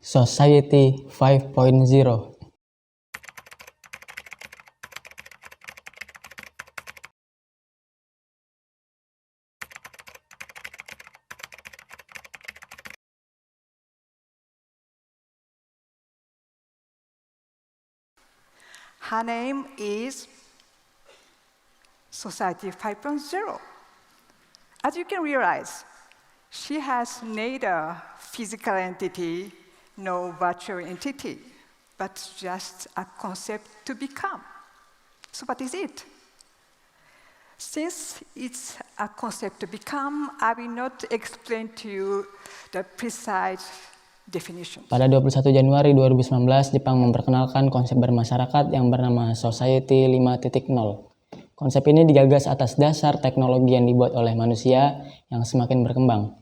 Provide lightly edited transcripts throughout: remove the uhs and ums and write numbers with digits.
Society 5.0. Her name is Society 5.0. As you can realize, she has neither physical entity nor virtual entity, but just a concept to become. So what is it? Since it's a concept to become, I will not explain to you the precise definition. Pada 21 Januari 2019, Jepang memperkenalkan konsep bermasyarakat yang bernama Society 5.0. Konsep ini digagas atas dasar teknologi yang dibuat oleh manusia yang semakin berkembang.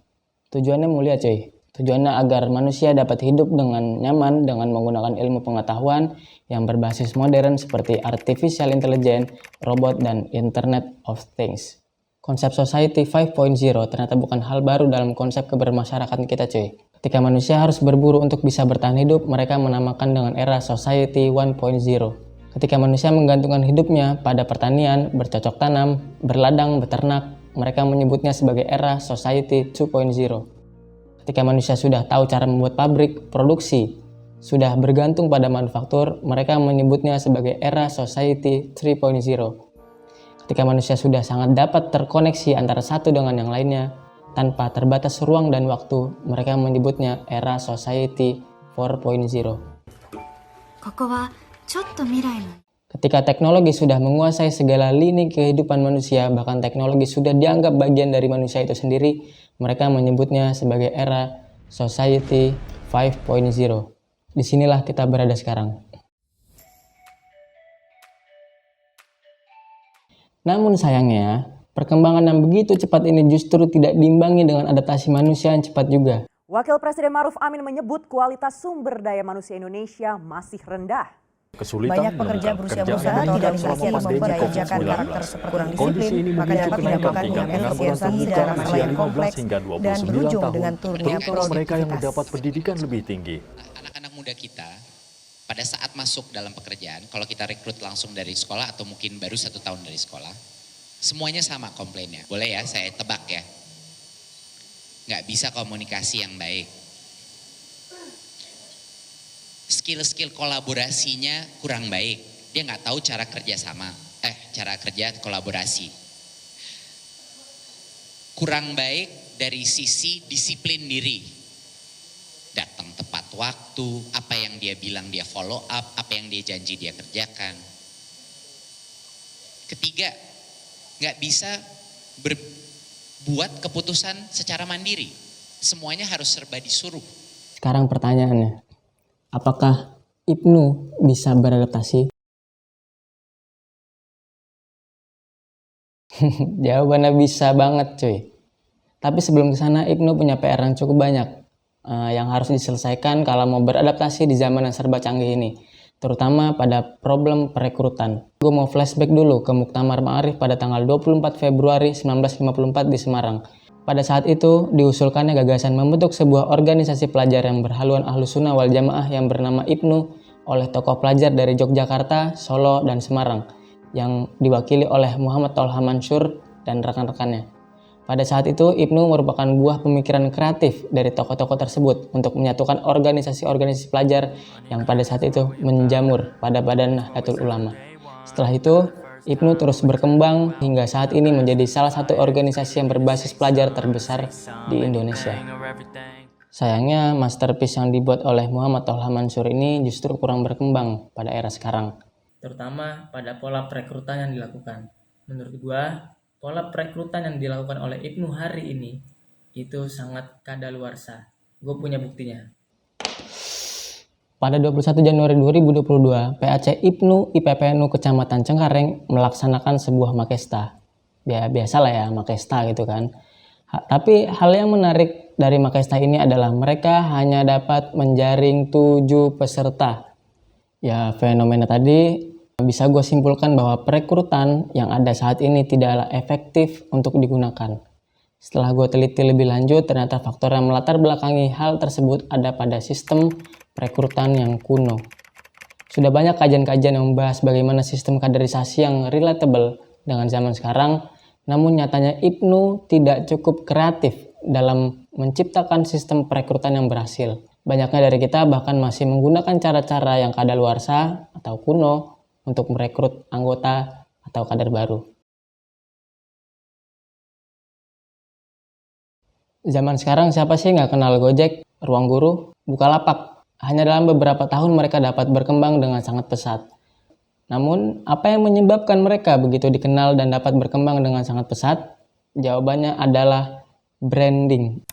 Tujuannya mulia cuy. Tujuannya agar manusia dapat hidup dengan nyaman dengan menggunakan ilmu pengetahuan yang berbasis modern seperti artificial intelligence, robot, dan Internet of Things. Konsep Society 5.0 ternyata bukan hal baru dalam konsep kebermasyarakatan kita cuy. Ketika manusia harus berburu untuk bisa bertahan hidup, mereka menamakan dengan era Society 1.0. Ketika manusia menggantungkan hidupnya pada pertanian, bercocok tanam, berladang, beternak, mereka menyebutnya sebagai era Society 2.0. Ketika manusia sudah tahu cara membuat pabrik, produksi, sudah bergantung pada manufaktur, mereka menyebutnya sebagai era Society 3.0. Ketika manusia sudah sangat dapat terkoneksi antara satu dengan yang lainnya, tanpa terbatas ruang dan waktu, mereka menyebutnya era Society 4.0. Ketika teknologi sudah menguasai segala lini kehidupan manusia, bahkan teknologi sudah dianggap bagian dari manusia itu sendiri, mereka menyebutnya sebagai era Society 5.0. Disinilah kita berada sekarang. Namun sayangnya, perkembangan yang begitu cepat ini justru tidak diimbangi dengan adaptasi manusia yang cepat juga. Wakil Presiden Ma'ruf Amin menyebut kualitas sumber daya manusia Indonesia masih rendah. Banyak pekerja berusia berusaha tidak memiliki memperdayakan karakter seperti kurang disiplin, maka dapat didampak dengan efisiensi dalam masalah yang kompleks dan berujung dengan turunnya mereka yang produktivitas. mendapat pendidikan lebih tinggi. Anak-anak muda kita pada saat masuk dalam pekerjaan, kalau kita rekrut langsung dari sekolah atau mungkin baru 1 tahun dari sekolah, semuanya sama komplainnya. Boleh ya, saya tebak ya. Nggak bisa komunikasi yang baik. Skill-skill kolaborasinya kurang baik. Dia nggak tahu cara kerja kolaborasi. Kurang baik dari sisi disiplin diri. Datang tepat waktu, apa yang dia bilang dia follow up, apa yang dia janji dia kerjakan. Ketiga, nggak bisa berbuat keputusan secara mandiri. Semuanya harus serba disuruh. Sekarang pertanyaannya, apakah Ibnu bisa beradaptasi? Jawabannya bisa banget cuy. Tapi sebelum kesana, Ibnu punya PR yang cukup banyak yang harus diselesaikan kalau mau beradaptasi di zaman yang serba canggih ini. Terutama pada problem perekrutan. Gue mau flashback dulu ke Muktamar Ma'arif pada tanggal 24 Februari 1954 di Semarang. Pada saat itu, diusulkannya gagasan membentuk sebuah organisasi pelajar yang berhaluan Ahlus Sunnah wal Jamaah yang bernama Ibnu oleh tokoh pelajar dari Yogyakarta, Solo, dan Semarang yang diwakili oleh Muhammad Tolha Mansur dan rekan-rekannya. Pada saat itu, Ibnu merupakan buah pemikiran kreatif dari tokoh-tokoh tersebut untuk menyatukan organisasi-organisasi pelajar yang pada saat itu menjamur pada Badan Nahdlatul Ulama. Setelah itu, Ibnu terus berkembang hingga saat ini menjadi salah satu organisasi yang berbasis pelajar terbesar di Indonesia. Sayangnya, masterpiece yang dibuat oleh Muhammad Tolha Mansur ini justru kurang berkembang pada era sekarang. Terutama pada pola perekrutan yang dilakukan. Menurut gua, pola perekrutan yang dilakukan oleh Ibnu hari ini itu sangat kadaluarsa. Gue punya buktinya. Pada 21 Januari 2022, PAC Ibnu IPPNU Kecamatan Cengkareng melaksanakan sebuah makesta. Ya biasalah ya makesta gitu kan. Tapi hal yang menarik dari makesta ini adalah mereka hanya dapat menjaring 7 peserta. Ya fenomena tadi bisa gue simpulkan bahwa perekrutan yang ada saat ini tidaklah efektif untuk digunakan. Setelah gue teliti lebih lanjut, ternyata faktor yang melatar belakangi hal tersebut ada pada sistem perekrutan yang kuno. Sudah banyak kajian-kajian yang membahas bagaimana sistem kaderisasi yang relatable dengan zaman sekarang, namun nyatanya IPNU tidak cukup kreatif dalam menciptakan sistem perekrutan yang berhasil. Banyaknya dari kita bahkan masih menggunakan cara-cara yang kadaluarsa atau kuno untuk merekrut anggota atau kader baru. Zaman sekarang siapa sih nggak kenal Gojek, Ruang Guru, Bukalapak? Hanya dalam beberapa tahun mereka dapat berkembang dengan sangat pesat. Namun, apa yang menyebabkan mereka begitu dikenal dan dapat berkembang dengan sangat pesat? Jawabannya adalah branding.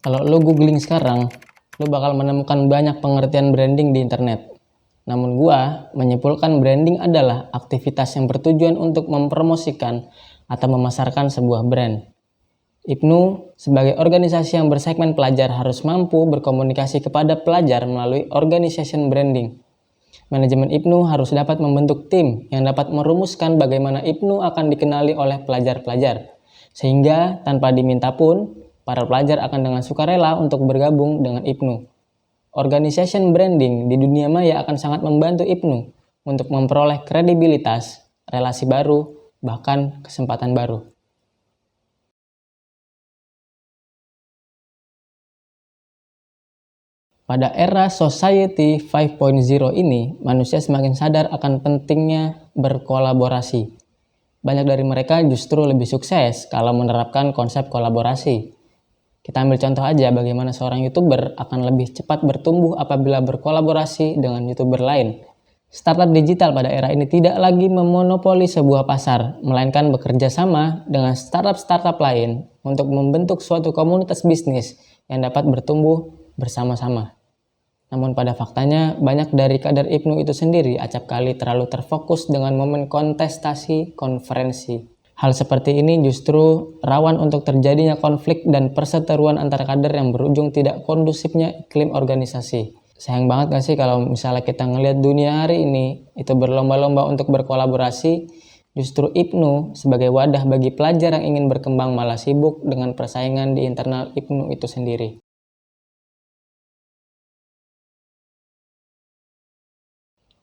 Kalau lo googling sekarang, lo bakal menemukan banyak pengertian branding di internet. Namun gua menyimpulkan branding adalah aktivitas yang bertujuan untuk mempromosikan atau memasarkan sebuah brand. IPNU sebagai organisasi yang bersegmen pelajar harus mampu berkomunikasi kepada pelajar melalui organization branding. Manajemen IPNU harus dapat membentuk tim yang dapat merumuskan bagaimana IPNU akan dikenali oleh pelajar-pelajar. Sehingga tanpa diminta pun, para pelajar akan dengan sukarela untuk bergabung dengan IPNU. Organization branding di dunia maya akan sangat membantu IPNU untuk memperoleh kredibilitas, relasi baru, bahkan kesempatan baru. Pada era Society 5.0 ini, manusia semakin sadar akan pentingnya berkolaborasi. Banyak dari mereka justru lebih sukses kalau menerapkan konsep kolaborasi. Kita ambil contoh aja bagaimana seorang YouTuber akan lebih cepat bertumbuh apabila berkolaborasi dengan YouTuber lain. Startup digital pada era ini tidak lagi memonopoli sebuah pasar, melainkan bekerja sama dengan startup-startup lain untuk membentuk suatu komunitas bisnis yang dapat bertumbuh bersama-sama. Namun pada faktanya, banyak dari kader IPNU itu sendiri acap kali terlalu terfokus dengan momen kontestasi konferensi. Hal seperti ini justru rawan untuk terjadinya konflik dan perseteruan antara kader yang berujung tidak kondusifnya iklim organisasi. Sayang banget gak sih kalau misalnya kita ngelihat dunia hari ini itu berlomba-lomba untuk berkolaborasi, justru IPNU sebagai wadah bagi pelajar yang ingin berkembang malah sibuk dengan persaingan di internal IPNU itu sendiri.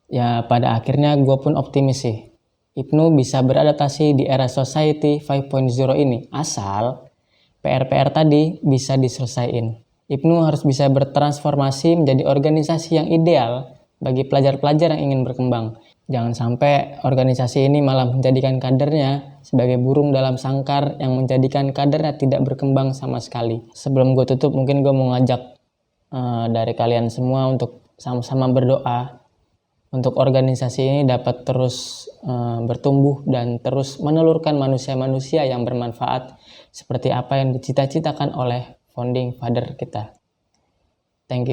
Ya pada akhirnya gue pun optimis sih. IPNU bisa beradaptasi di era Society 5.0 ini asal PR-PR tadi bisa diselesaikan. IPNU harus bisa bertransformasi menjadi organisasi yang ideal bagi pelajar-pelajar yang ingin berkembang. Jangan sampai organisasi ini malah menjadikan kadernya sebagai burung dalam sangkar yang menjadikan kadernya tidak berkembang sama sekali. Sebelum gue tutup, mungkin gue mau ngajak dari kalian semua untuk sama-sama berdoa untuk organisasi ini dapat terus bertumbuh dan terus menelurkan manusia-manusia yang bermanfaat seperti apa yang dicita-citakan oleh founding father kita. Thank you.